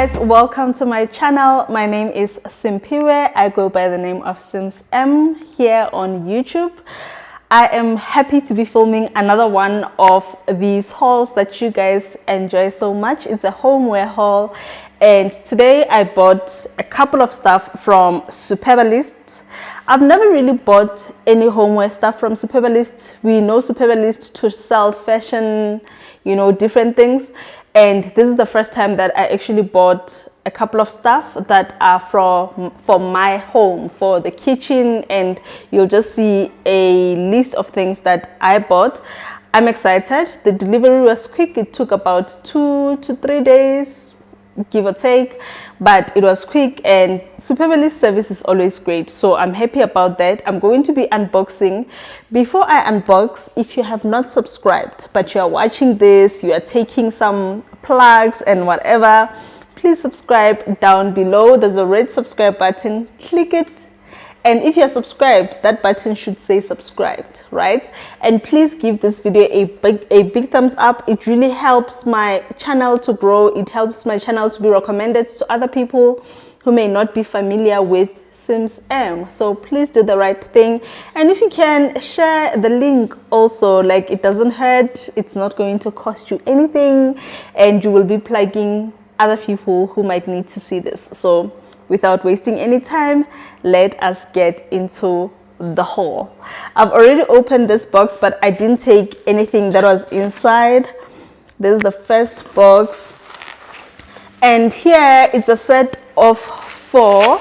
guys, welcome to my channel. My name is Simpiwe. I go by the name of Sims M here on YouTube. I am happy to be filming another one of these hauls that you guys enjoy so much. It's a homeware haul, and today I bought a couple of stuff from Superbalist. I've never really bought any homeware stuff from Superbalist. We know Superbalist to sell fashion, you know, different things. And this is the first time that I actually bought a couple of stuff that are for my home, for the kitchen, and you'll just see a list of things that I bought. I'm excited. The delivery was quick. It took about 2 to 3 days, give or take, but it was quick, and Superbalist service is always great, so I'm happy about that. I'm going to be unboxing. Before I unbox, if you have not subscribed but you are watching this, you are taking some plugs and whatever, please subscribe. Down below there's a red subscribe button, click it. And if you're subscribed, that button should say subscribed, right? And please give this video a big thumbs up. It really helps my channel to grow. It helps my channel to be recommended to other people who may not be familiar with Sims M. So please do the right thing. And if you can, share the link also. Like, it doesn't hurt. It's not going to cost you anything. And you will be plugging other people who might need to see this. So without wasting any time, let us get into the haul. I've already opened this box, but I didn't take anything that was inside. This is the first box, and here it's a set of 4.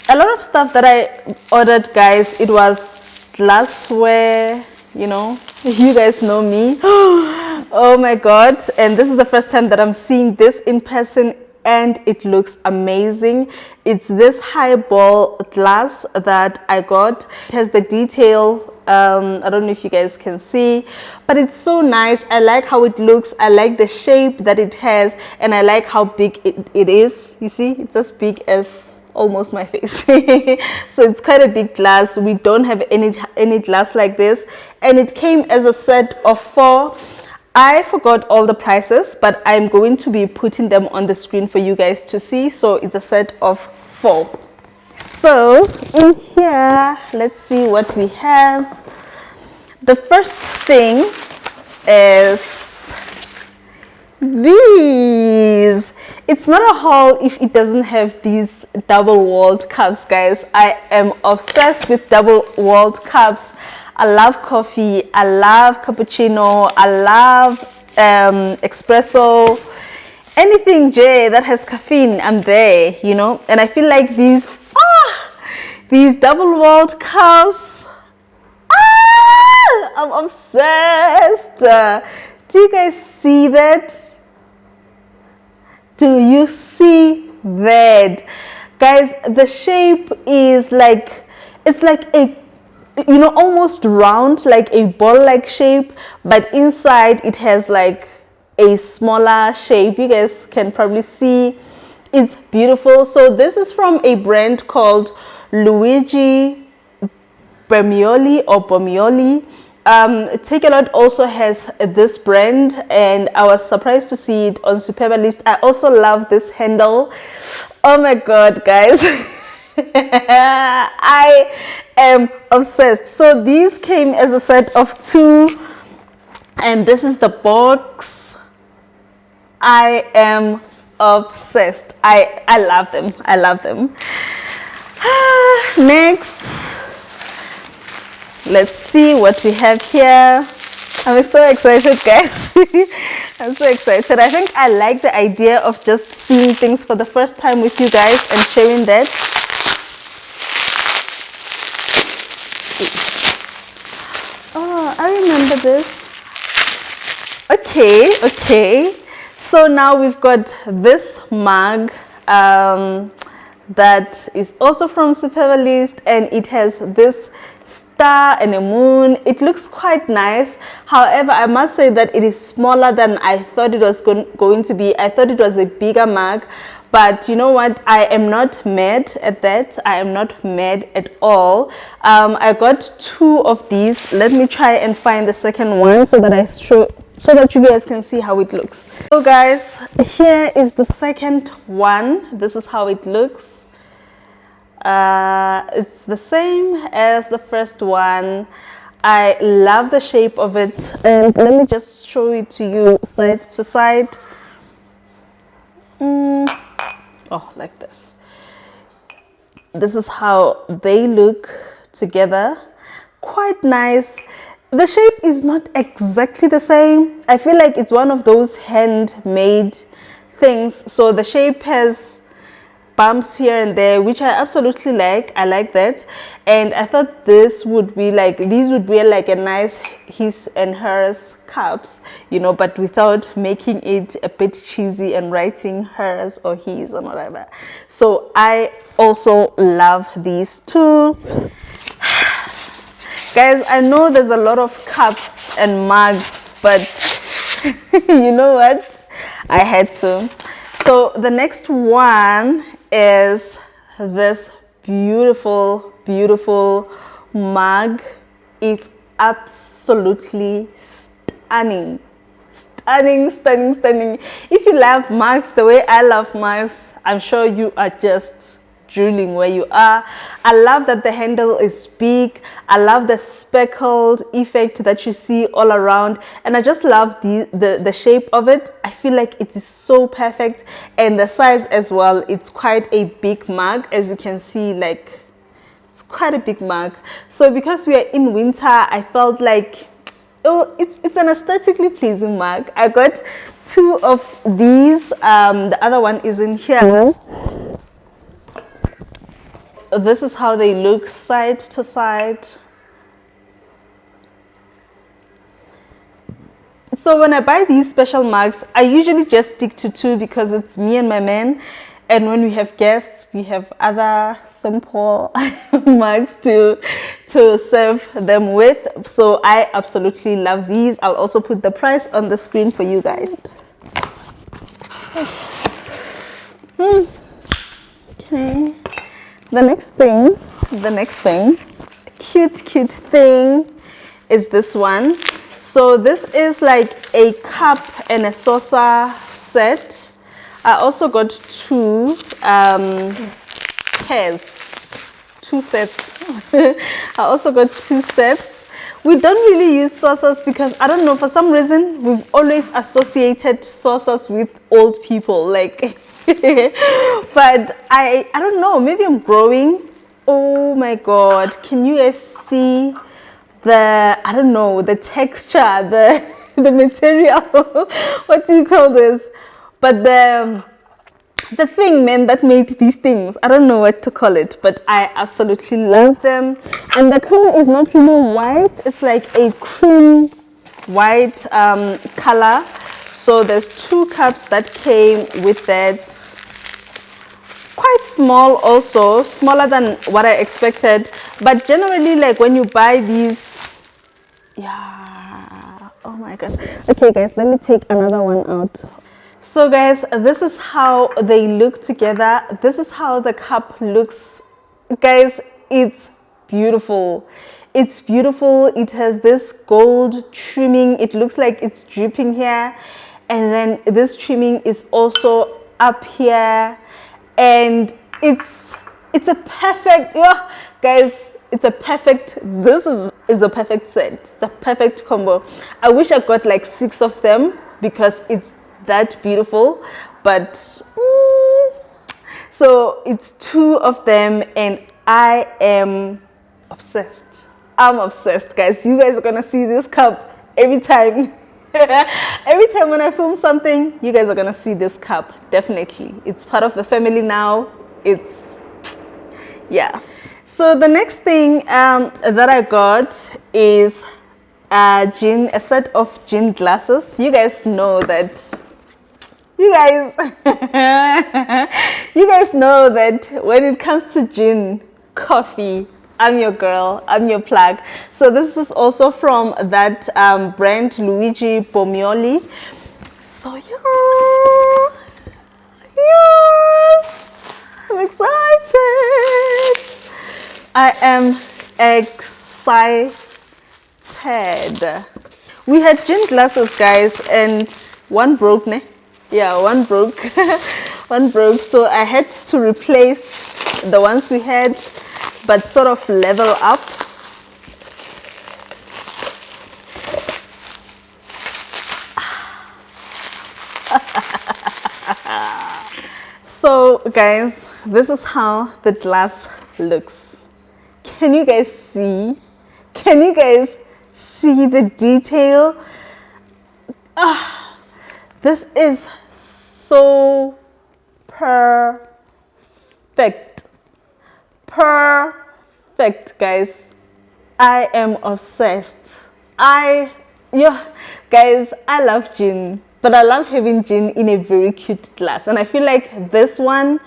A lot of stuff that I ordered, guys, it was glassware, you know, you guys know me. Oh my god, and this is the first time that I'm seeing this in person, and it looks amazing. It's this highball glass that I got. It has the detail. I don't know if you guys can see, but it's so nice. I like how it looks. I like the shape that it has, and I like how big it is. You see, it's as big as almost my face. So it's quite a big glass. We don't have any glass like this, and it came as a set of 4. I forgot all the prices, but I'm going to be putting them on the screen for you guys to see. So it's a set of 4. So in here, let's see what we have. The first thing is these. It's not a haul if it doesn't have these double-walled cups, guys. I am obsessed with double-walled cups. I love coffee, I love cappuccino, I love espresso, anything that has caffeine, I'm there, you know. And I feel like these double-walled cups, I'm obsessed. Do you guys see that? Do you see that? Guys, the shape is like, it's like a, you know, almost round, like a ball-like shape, but inside it has like a smaller shape. You guys can probably see. It's beautiful. So this is from a brand called Luigi Bermioli or Bomioli. Take a Lot also has this brand, and I was surprised to see it on Superbalist. I also love this handle. Oh my god, guys. I am obsessed. So these came as a set of 2, and this is the box. I am obsessed. I love them. I love them. Next, let's see what we have here. I'm so excited, guys. I'm so excited. I think I like the idea of just seeing things for the first time with you guys and sharing that. Oh, I remember this. Okay. So now we've got this mug that is also from Superbalist, and it has this star and a moon. It looks quite nice. However, I must say that it is smaller than I thought it was going to be. I thought it was a bigger mug, but you know what, I am not mad at that. I am not mad at all. I got 2 of these. Let me try and find the second one so that I so that you guys can see how it looks. So guys, here is the second one. This is how it looks. It's the same as the first one. I love the shape of it, and let me just show it to you side to side. Oh, like this. This is how they look together. Quite nice. The shape is not exactly the same. I feel like it's one of those handmade things. So the shape has bumps here and there, which I absolutely like. I like that. And I thought this would be like, these would be like a nice his and hers cups, you know, but without making it a bit cheesy and writing hers or his or whatever. So I also love these two. Guys, I know there's a lot of cups and mugs, but you know what? I had to. So the next one is this beautiful, beautiful mug. It's absolutely stunning. Stunning, stunning, stunning. If you love mugs the way I love mugs, I'm sure you are just drooling where you are. I love that the handle is big. I love the speckled effect that you see all around, and I just love the shape of it. I feel like it is so perfect, and the size as well. It's quite a big mug, as you can see. Like, it's quite a big mug. So because we are in winter, I felt like, oh, it's an aesthetically pleasing mug. I got two of these. The other one is in here. This is how they look side to side. So when I buy these special mugs, I usually just stick to two because it's me and my man. And when we have guests, we have other simple mugs to serve them with. So I absolutely love these. I'll also put the price on the screen for you guys. Okay. The next thing, cute thing is this one. So this is like a cup and a saucer set. I also got two pairs, two sets. I also got two sets. We don't really use saucers because, I don't know, for some reason, we've always associated saucers with old people. Like, but I don't know, maybe I'm growing. Oh my God, can you guys see the, I don't know, the texture, the material? What do you call this? But the thing, man, that made these things, I don't know what to call it, but I absolutely love them. And the color is not really white, it's like a cream white color. So there's two cups that came with that. Quite small also, smaller than what I expected. But generally, like when you buy these, yeah, oh my God. Okay guys, let me take another one out. So guys, this is how they look together. This is how the cup looks. Guys, it's beautiful. It's beautiful. It has this gold trimming. It looks like it's dripping here. And then this trimming is also up here. And it's a perfect, yeah, guys, it's a perfect, this is a perfect set. It's a perfect combo. I wish I got like 6 of them because it's that beautiful, but so it's 2 of them and I am obsessed. I'm obsessed, guys. You guys are gonna see this cup every time. Every time when I film something, you guys are gonna see this cup. Definitely, it's part of the family now. It's, yeah. So the next thing that I got is a set of gin glasses. You guys know that. You guys know that when it comes to gin, coffee, I'm your girl, I'm your plug. So this is also from that brand, Luigi Bomioli. So yeah, yes, I'm excited. I am excited. We had gin glasses, guys, and one broke, ne? Yeah, one broke. One broke, so I had to replace the ones we had, but sort of level up. So guys, this is how the glass looks. Can you guys see? Can you guys see the detail? This is so perfect. Perfect, guys. I am obsessed. Guys, I love gin, but I love having gin in a very cute glass, and I feel like this one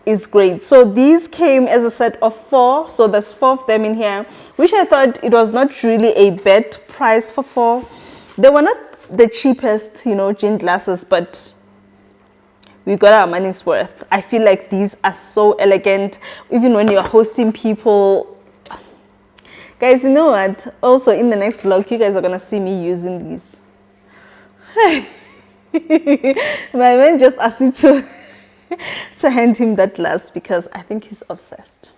is great. So these came as a set of 4, so there's 4 of them in here, which I thought it was not really a bad price for 4. They were not the cheapest, gin glasses, but we got our money's worth. I feel like these are so elegant, even when you're hosting people. Guys, you know what? Also, in the next vlog, you guys are gonna see me using these. My man just asked me to hand him that glass because I think he's obsessed.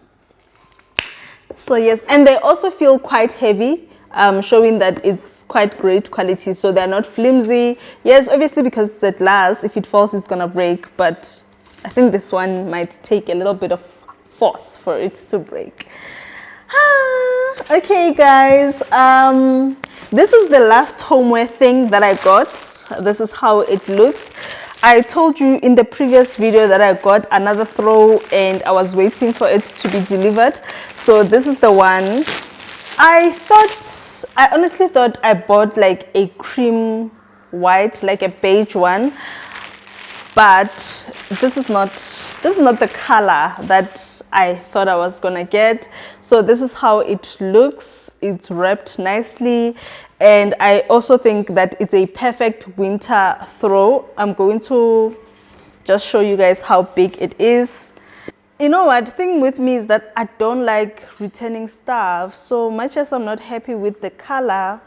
So yes, and they also feel quite heavy, showing that it's quite great quality, so they're not flimsy. Yes, obviously, because it's a glass, if it falls it's gonna break, but I think this one might take a little bit of force for it to break. Okay guys, this is the last homeware thing that I got. This is how it looks. I told you in the previous video that I got another throw and I was waiting for it to be delivered. So this is the one. I honestly thought I bought like a cream white, like a beige one, but this is not the color that I thought I was gonna get. So this is how it looks. It's wrapped nicely, and I also think that it's a perfect winter throw. I'm going to just show you guys how big it is. You know what, the thing with me is that I don't like returning stuff. So much as I'm not happy with the color,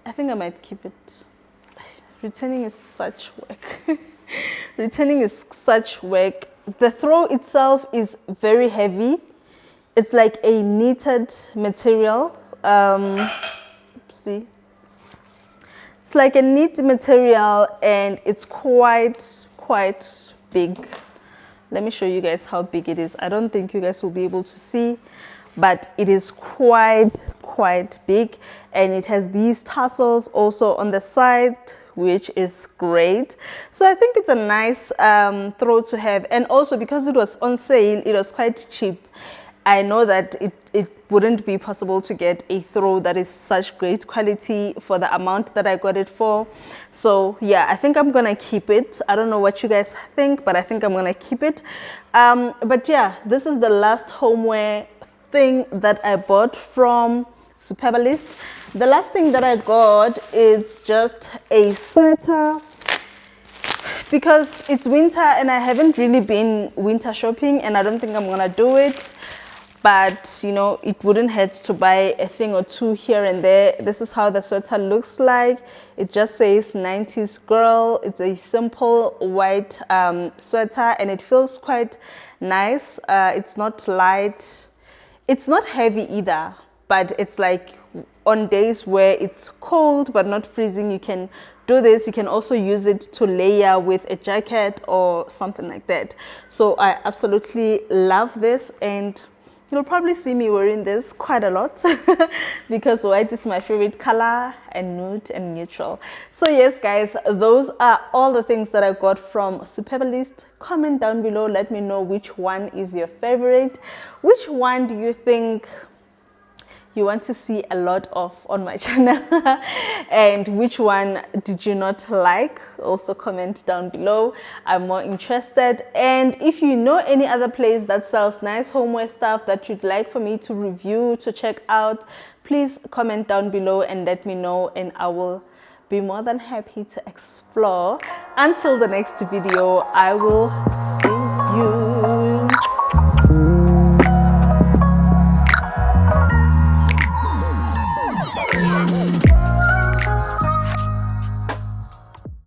I think I might keep it. Returning is such work. Returning is such work. The throw itself is very heavy. It's like a knitted material. See, it's like a knit material, and it's quite big. Let me show you guys how big it is. I don't think you guys will be able to see, but it is quite big, and it has these tassels also on the side, which is great. So I think it's a nice throw to have, and also because it was on sale, it was quite cheap. I know that it wouldn't be possible to get a throw that is such great quality for the amount that I got it for. So yeah, I think I'm gonna keep it. I don't know what you guys think, but I think I'm gonna keep it. But yeah, this is the last homeware thing that I bought from Superbalist. The last thing that I got is just a sweater, because it's winter and I haven't really been winter shopping, and I don't think I'm gonna do it. But it wouldn't hurt to buy a thing or two here and there. This is how the sweater looks like. It just says 90s girl. It's a simple white sweater, and it feels quite nice. It's not light, it's not heavy either, but it's like on days where it's cold but not freezing, you can do this. You can also use it to layer with a jacket or something like that. So I absolutely love this, and you'll probably see me wearing this quite a lot because white is my favorite color, and nude and neutral. So yes guys, those are all the things that I got from Superbalist. Comment down below, let me know which one is your favorite. Which one do you think you want to see a lot of on my channel, and which one did you not like? Also comment down below. I'm more interested. And if you know any other place that sells nice homeware stuff that you'd like for me to review, to check out, please comment down below and let me know, and I will be more than happy to explore. Until the next video, I will see you.